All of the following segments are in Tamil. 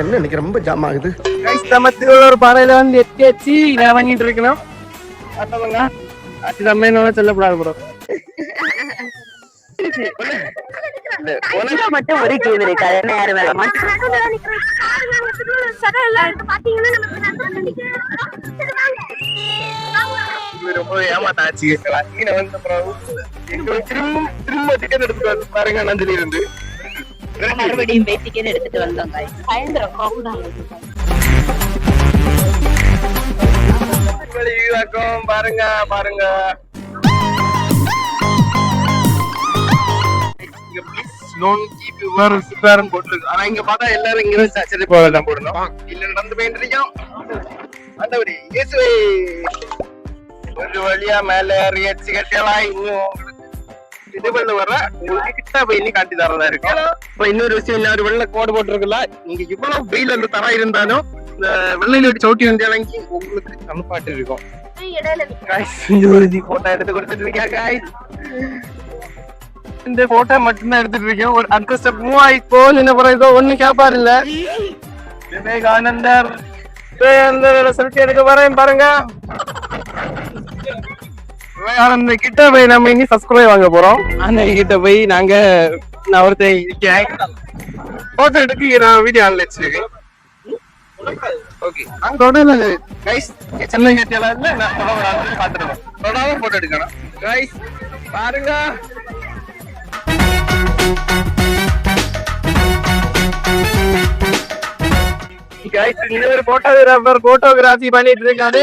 என்ன இன்னைக்கு ரொம்ப ஜாம் ஆகுது. ஒரு பாறையில வந்து எத்தி நான் பண்ணிட்டு இருக்கணும். அது நம்ம என்ன சொல்லப்படாது ப்ரோ. மட்டும் ஒரு கேள்வி இருக்காது. ரொம்ப ஏமாத்தாச்சு. திரும்ப டிக்கெட் எடுத்துட்டு வந்து பாருங்க. நந்தில இருந்து மறுபடியும் டிக்கெட் எடுத்துட்டு வந்தோங்க. பாருங்க பாருங்க. போட்டுருக்கு. ஆனா இங்க பார்த்தா எல்லாரும் இங்க சர்ச்சரி போகலாம் போடணும். இல்ல நடந்து போயிட்டு இருக்கோம். ஆண்டவரே இயேசுவே. ஒரு வழியா மேல ஏறி கட்டியெல்லாம் இன்னும் இதுபள்ள வர உங்களுக்கு கிட்ட போய் இன்னும் காட்டி தரதா இருக்கு. இப்ப இன்னொரு விஷயம், இன்னொரு வெள்ளை கோடு போட்டிருக்குல்ல, நீங்க இவ்வளவு வெயில் அந்த தர இருந்தாலும் இந்த வெள்ளையில சவுட்டி வந்து இறங்கி உங்களுக்கு தனுப்பாட்டு இருக்கும். போட்டோ எடுத்து கொடுத்துட்டு இருக்கா. இந்த போட்டோ மட்டும்தான் எடுத்துட்டு இருக்கேன். ஒரு அடுத்த ஸ்டெப் மூவ் ஆகி போல் என்ன போறதோ ஒண்ணு கேப்பாரு இல்ல. விவேகானந்தர் செல்ஃபி எடுக்க வரேன் பாருங்க. விவேகானந்தர் கிட்ட போய் நம்ம இனி சப்ஸ்கிரைப் வாங்க போறோம். அந்த கிட்ட போய் நாங்க நான் ஒருத்தர் போட்டோ எடுக்க நான் வீடியோ ஆன்ல வச்சிருக்கேன். ஓகே அங்க தொடர்ந்து கைஸ் சென்னை கட்டியால இருந்து நான் தொடர்ந்து பாத்துருக்கோம். தொடர்ந்து போட்டோ எடுக்கணும் கைஸ் பாருங்க. இன்னொரு போட்டோகிராஃபர் போட்டோகிராஃபி பண்ணிட்டு இருக்காரு.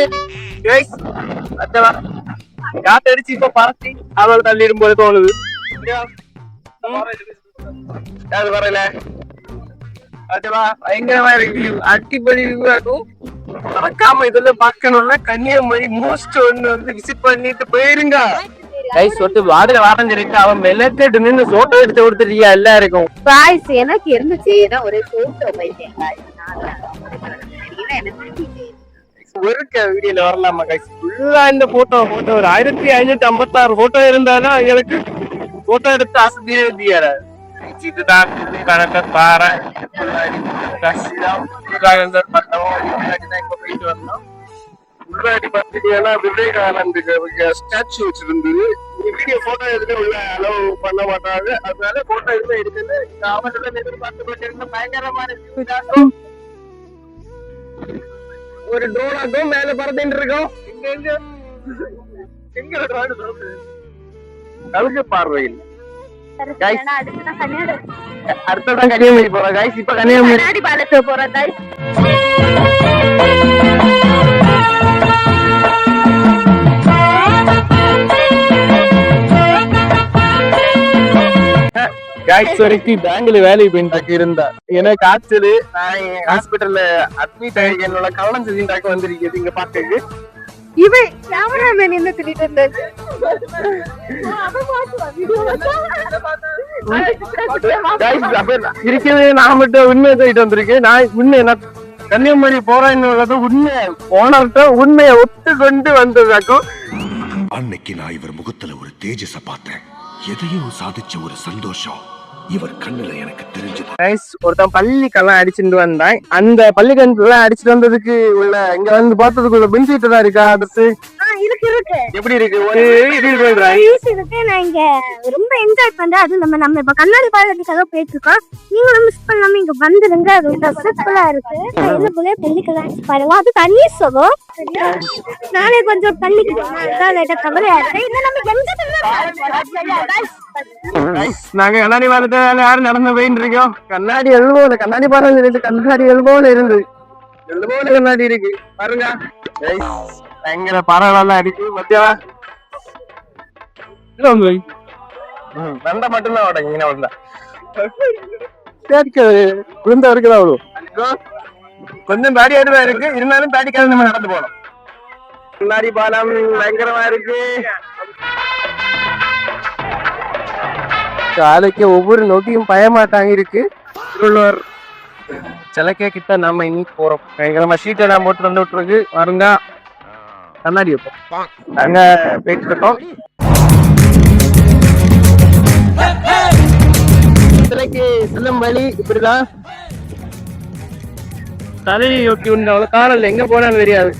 காத்தடிச்சு இப்ப பார்த்து அவள் தள்ளிடும் போது தோணுது. அது வரல பயங்கரமா இருக்கு. அடிப்படி மறக்காம இதெல்லாம் பார்க்கணும்னா கன்னியாகுமரி மோஸ்ட் ஒன்னு வந்து விசிட் பண்ணிட்டு போயிருங்க. வாடகை வாரஞ்சிருக்கு. அவன் மெல்லட்டு நின்று போட்டோ எடுத்து கொடுத்துருக்கியா எல்லாருக்கும். எனக்கு இருந்துச்சு ஒரே போட்டோ வீடியோல வரலாமா கைஸ்? ஃபுல்லா இந்த போட்டோ ஒரு 1556 போட்டோ இருந்தாலும் எங்களுக்கு போட்டோ எடுத்து ஆசையே இல்லையா. இதுதான் கணக்க பாறை போயிட்டு வந்தோம். முன்னாடி பாத்தீங்கன்னா விவேகானந்தருக்கு ஸ்டாச்சு வச்சிருந்தது. வீடியோ போட்டோ எதுவுமே உள்ள அலோவ் பண்ண மாட்டாங்க. அதனால போட்டோ எதுவுமே எடுக்குது. அவர்கள் எதிர்பார்த்து கொண்டிருந்த பயங்கரமான ஒரு ட்ரோனாக்கும் மேல பறந்துட்டு இருக்கோம். கழுகு பார்வையில் அடுத்ததான் கன்னியாகுமரி போறோம் கைஸ். இப்ப கன்னியாகுமரி பாலத்துக்கு போறோம் கைஸ். பேங்க்ல வேலை போயிட்டு இருந்தா ஏன்னா காய்ச்சல். நான் ஹாஸ்பிட்டல்ல அட்மிட் ஆகி என்னோட கவனம் செஞ்சுட்டாக்க வந்திருக்கேன் இங்க பாக்கு. இவன் கேமராமேன் என்ன சொல்லிட்டு இருந்தாரு? இருக்கவே நான் மட்டும் உண்மையை சொல்லிட்டு வந்திருக்கேன். நான் உண்மை கன்னியாகுமரி போறேன்னு உண்மை போனர்கிட்ட உண்மையை ஒத்துக்கொண்டு வந்ததாக்கும். அன்னைக்கு நான் இவர் முகத்துல ஒரு தேஜஸ பார்த்தேன். எதையும் சாதிச்ச ஒரு சந்தோஷம் இவர் கண்ணுல எனக்கு தெரிஞ்சது. ஒருத்தன் பள்ளிக்கெல்லாம் அடிச்சுட்டு வந்தான். அந்த பள்ளிக்கெல்லாம் அடிச்சுட்டு வந்ததுக்கு உள்ள இங்க வந்து பார்த்ததுக்குள்ள பெனிஃபிட் தான் இருக்கா? அடுத்து எப்படி இருக்கு? நான் இங்க ரொம்ப என்ஜாய் பண்றேன். அது நம்ம இப்ப கண்ணாடி பாலத்துக்காக போயிட்டு இருக்கோம். நீங்களும் மிஸ் பண்ணாம இங்க வந்துருங்க. அது ரொம்ப சூப்பரா இருக்கு. பள்ளிக்கெல்லாம் பாருங்க. அது தண்ணி சுகம். நானே கொஞ்சம் பள்ளிக்கு கவலையா இருக்கு. நாங்க கண்ணாடி பாலத்துல யாரும் நடந்து போயிட்டு இருக்கோம். கண்ணாடி எல்போல கண்ணாடி பாலம் இருக்கு. கண்ணாடி எல்போல இருந்து எல்போல கண்ணாடி இருக்கு பாருங்க. பயங்கர பறவைலாம் இருக்கு. மத்தியா வந்த மட்டும்தான் உடங்க வந்தா விழுந்தா இருக்குதா? அவ்வளோ கொஞ்சம் பேடி ஆயிடுதான் இருக்கு. இருந்தாலும் பேடிக்காக நம்ம நடந்து போனோம். கண்ணாடி பாலம் பயங்கரமா இருக்கு. காலைக்கு ஒவ்வொரு நோக்கியும் பயமாட்டாங்க இருக்கு. திருவள்ளுவர் சிலைக்கே கிட்ட நம்ம இனி போறோம். பயங்கரமா ஷீட்டை நான் போட்டு வந்து விட்டுருக்கு. வருங்க கண்ணாடி வைப்போம். நாங்க போயிட்டு இருக்கோம். சிலைக்கு செல்லும் வழி இப்படிதான். தலையை ஒட்டி உண்டு அவ்வளவு காலம் எங்க போனாலும் தெரியாது.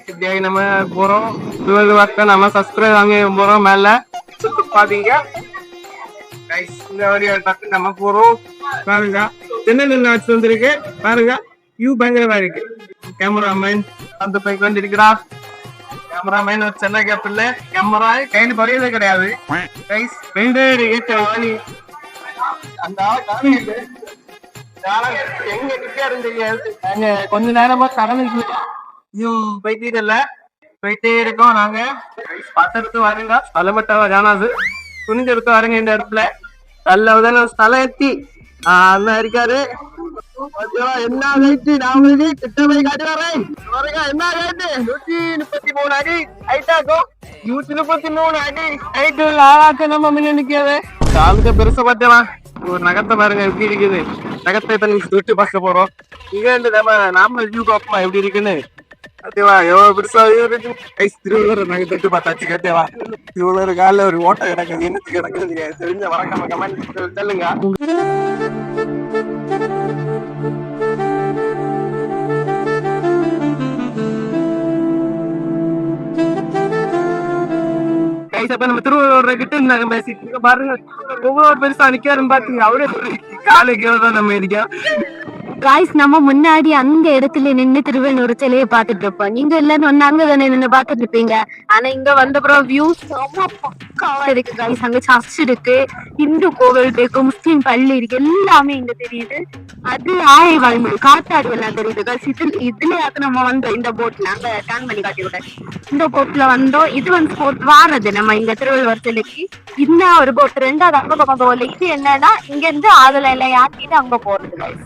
இப்படியாகி நம்ம போறோம். 12 வாக்க நம்ம சப்ஸ்கிரைப் வாங்க போறோம். மேல பாத்தீங்க இந்த வழியா டக்கு நம்ம போறோம். பாருங்க தென்னல் ஆட்சி வந்திருக்கு. பாருங்க வியூ பயங்கரமா இருக்கு. கேமராமேன் அந்த பைக் வந்து இருக்கிறா. கேமராமேன் ஒரு சென்னை கேப்பில்ல கேமரா கையில பறையதே கிடையாது. அந்த எங்க நிக்காருன்னு தெரியாது. நாங்க கொஞ்ச நேரமா கடலுக்கு போயிட்டே இருக்கோம். நாங்க பார்த்து வாருங்க. தலைமட்டவா ஜானாது துணிஞ்செடுத்து வாருங்க. இந்த இடத்துல நல்ல ஸ்தலம் எத்தி அண்ணா இருக்காரு. என்ன கைட்டு நான் கிட்ட போய் காட்டி வரேன். என்ன கைட்டு 133 அடி ஹைட்டாக்கும். 133 அடி ஹைட்டு ஆளாக்க நம்ம முன்ன நிக்காது. காலுக்கு பெருசா பார்த்தேன். ஒரு நகத்தை பாருங்க எப்படி இருக்குது. நகத்தை தண்ணி தொட்டு பார்க்க போறோம். இங்க இருந்து நாம வியூ பார்ப்போமா எப்படி இருக்குன்னு. ஓகேவா எவ்வளவு பெருசா இருக்கு. திருவள்ளுவர் நாங்க தொட்டு பார்த்தாச்சு. கேட்டேவா திருவள்ளுவர் காலில் ஒரு ஓட்டை கிடக்குது. என்னத்துக்கு கிடக்குது தெரியாது. தெரிஞ்ச மறக்காம கமெண்ட் சொல்லுங்க. நம்ம திருவள்ளுவர் கிட்ட பேசிட்டு பாருங்க. ஒவ்வொரு பெருசா நிக்காருன்னு பாத்தீங்க. அவரே காலைக்கு தான் நம்ம இருக்கோம். காய்ஸ் நம்ம முன்னாடி அந்த இடத்துல நின்று திருவள்ளுவர் சிலையை பாத்துட்டு இருப்போம். நீங்க எல்லாரும் வந்து அங்க தானே நின்று பாத்துட்டு இருப்பீங்க. ஆனா இங்க வந்தப்புறம் வியூ பக்காவா இருக்கு காய்ஸ். அங்க சர்ச் இருக்கு, இந்து கோவில் இருக்கு, முஸ்லீம் பள்ளி இருக்கு, எல்லாமே இங்க தெரியுது. அது ஆயவாழ்மொழி காத்தாடு எல்லாம் தெரியுது காய்ஸ். இதுலயாவது நம்ம வந்தோம் இந்த போட்ல. அங்க டர்ன் பண்ணி காட்டி விட இந்த போட்ல வந்தோம். இது வந்து போட் வாரது நம்ம இங்க திருவள்ளுவர் சிலைக்கு. இந்த ஒரு போட் ரெண்டாவது அங்க பக்கம் போகல. இது என்னன்னா இங்க இருந்து ஆதல எல்லாம் ஆக்கிட்டு அங்க போறது காய்ஸ்.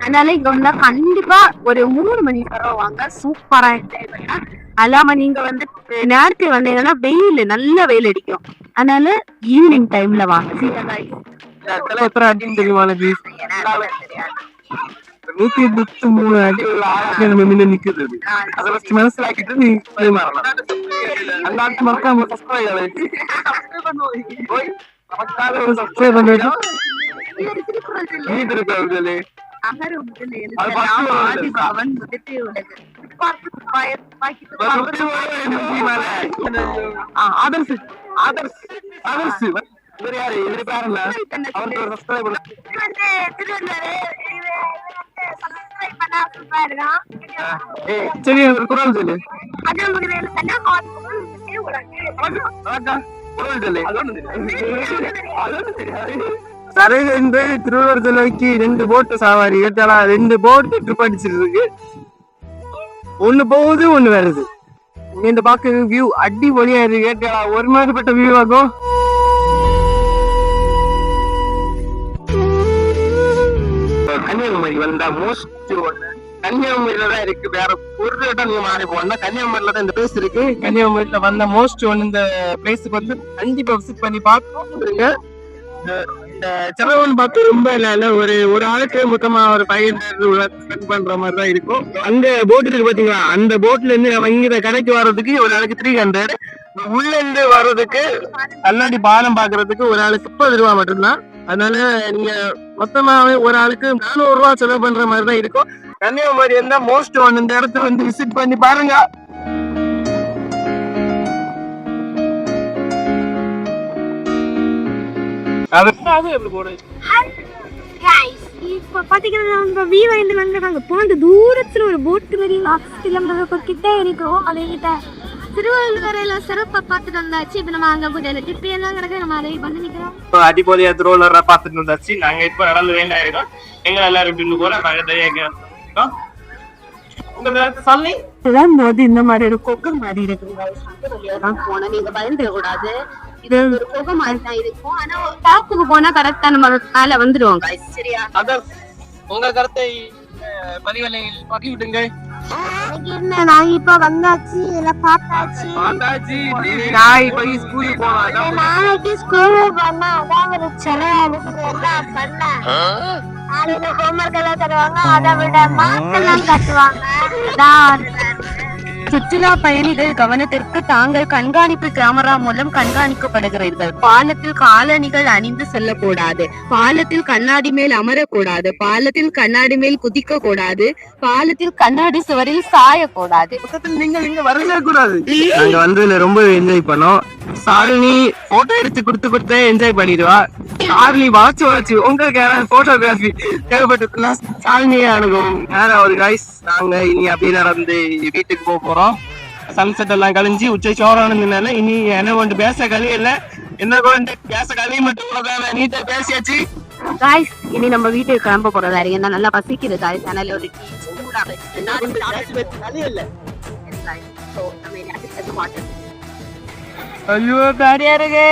அதனால இங்க வந்தா கண்டிப்பா ஒரு 3 மணி நேரம் வாங்க. சூப்பரா என்ஜாய் பண்ணா. அல்லாம நீங்க வந்து நேரத்தில் வந்தீங்கன்னா வெயில் நல்ல வெயில் அடிக்கும். அதனால ஈவினிங் டைம்ல வாங்க. 133 அடி நம்ம முன்ன நிக்குது. அதை வச்சு மனசிலாக்கிட்டு நீ மறக்காம சப்ஸ்கிரைப் பண்ணிட்டு சரி குரல் சொல்லு. திருவள்ளுவர் சிலைக்கு 2 போட்டு சவாரி கேட்டாலா. 2 போட்டு ட்ரிப் அடிச்சிட்டு இருக்கு. ஒண்ணு போகுது ஒண்ணு வருது. இந்த பாக்க வியூ அடிப்பொலியா இருக்கு. கேட்டாலா ஒரு மாதிரிப்பட்ட வியூ ஆகும். கன்னியாகுமரி வந்தா மோஸ்ட் கன்னியாகுமரியில தான் இருக்கு. வேற ஒரு இடம் நீங்க மாறி போனா கன்னியாகுமரியில தான் இந்த பிளேஸ் இருக்கு. கன்னியாகுமரியில வந்த மோஸ்ட் இந்த பிளேஸுக்கு வந்து கண்டிப்பா விசிட் பண்ணி பார்க்கணும். செலவுன்னு பார்த்து ரொம்ப இல்ல. ஒரு ஆளுக்கு மொத்தமா ஒரு 500 ஸ்பெண்ட் பண்ற மாதிரி தான் இருக்கும். அந்த போட் இருக்கு பாத்தீங்களா. அந்த போட்ல இருந்து இங்க கடைக்கு வர்றதுக்கு ஒரு ஆளுக்கு 300. உள்ள இருந்து வர்றதுக்கு கண்ணாடி பாலம் பாக்குறதுக்கு ஒரு ஆளுக்கு 30 ரூபா மட்டும்தான். அதனால நீங்க மொத்தமாவே ஒரு ஆளுக்கு 400 ரூபா செலவு பண்ற மாதிரி தான் இருக்கும். கன்னியாகுமரி இருந்தா மோஸ்ட் இந்த இடத்துல வந்து விசிட் பண்ணி பாருங்க. இப்ப பாத்தீங்கன்னா போன தூரத்துல ஒரு போட்டு கிட்ட இருக்கோம். அது கிட்ட திருவள்ளுவரையில சிறப்பா பாத்துட்டு வந்தாச்சு. இப்ப நம்ம அங்க போய் டிப்பி எல்லாம் கிடக்கு. நம்ம அதை பண்ணி நிக்கிறோம். அடிப்போதையா திருவள்ளுவரை பாத்துட்டு வந்தாச்சு. நாங்க இப்ப நடந்து வேண்டாயிருக்கோம். எங்க எல்லாரும் போல போது இந்த மாதிரி ஒரு கொக்கு மாதிரி இருக்கு. போனா நீங்க பயந்துட கூடாது. இது ஒரு கொக்கு மாதிரி தான் இருக்கும். ஆனா ஒரு டாப்புக்கு போனா கரெக்டா நம்ம மேல வந்துடுவோம். சரியா? உங்க கருத்தை பதிவுகளில் பதிவிடுங்க. நான் இப்ப வந்தாச்சு, எல்லாம் பார்த்தாச்சு. நாளைக்கு ஸ்கூலுக்கு போனா நாளைக்கு ஸ்கூலுக்கு போனா அதான் ஒரு செலவு எல்லாம் பண்ண. ஹோம்ஒர்க் எல்லாம் தருவாங்க. அதை விட மார்க் எல்லாம் கட்டுவாங்க. சுற்றுலா பயணிகள் கவனத்திற்கு தாங்கள் கண்காணிப்பு கேமரா மூலம் கண்காணிக்கப்படுகிறீர்கள். பாலத்தில் காலணிகள் அணிந்து செல்லக்கூடாது. பாலத்தில் கண்ணாடி மேல் அமரக்கூடாது. பாலத்தில் கண்ணாடி மேல் குதிக்க கூடாது. பாலத்தில் கண்ணாடி சுவரில் சாயக்கூடாது. நீங்க இங்க வரவே கூடாது. நாங்க வந்து ரொம்ப என்ஜாய் பண்ணோம். சாலினி போட்டோ எடுத்து கொடுத்து என்ஜாய் பண்ணிடுவா. சாலினி வாச்சு உங்களுக்கு யாராவது போட்டோகிராஃபி தேவைப்பட்டுனா சாலினியை அணுகும். வேற ஒரு கைஸ், நாங்க இனி அப்படியே நடந்து வீட்டுக்கு போறோம். சன்செட் எல்லாம் கழிஞ்சு உச்சை சோறானதுனால இனி என்ன கொண்டு பேச கதையில என்ன கொண்டு பேச கதையை மட்டும் நீட்டா பேசியாச்சு. காய்ஸ், இனி நம்ம வீட்டுக்கு கிளம்ப போறதா இருக்கு. என்ன நல்லா பசிக்குது காய்ஸ். அதனால ஒரு ஐயோ பேடியா இருக்கு.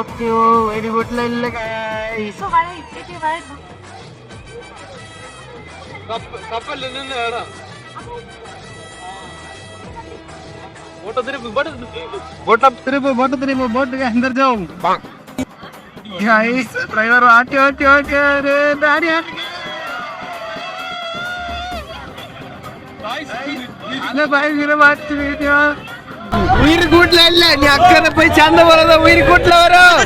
ஐயோ வெடி வீட்டுல இல்ல guys. கப்பல்ல நின்னு வேணும். போட்டோ திருப்பு போட்டுக்கு अंदर जाओ गाइस. ड्राइवर आटे अरे दाढ़ी உயிர் கூட்டல இல்ல, நீ அக்கறை போய் சண்டை போறத உயிர் கூட்டல வரும்.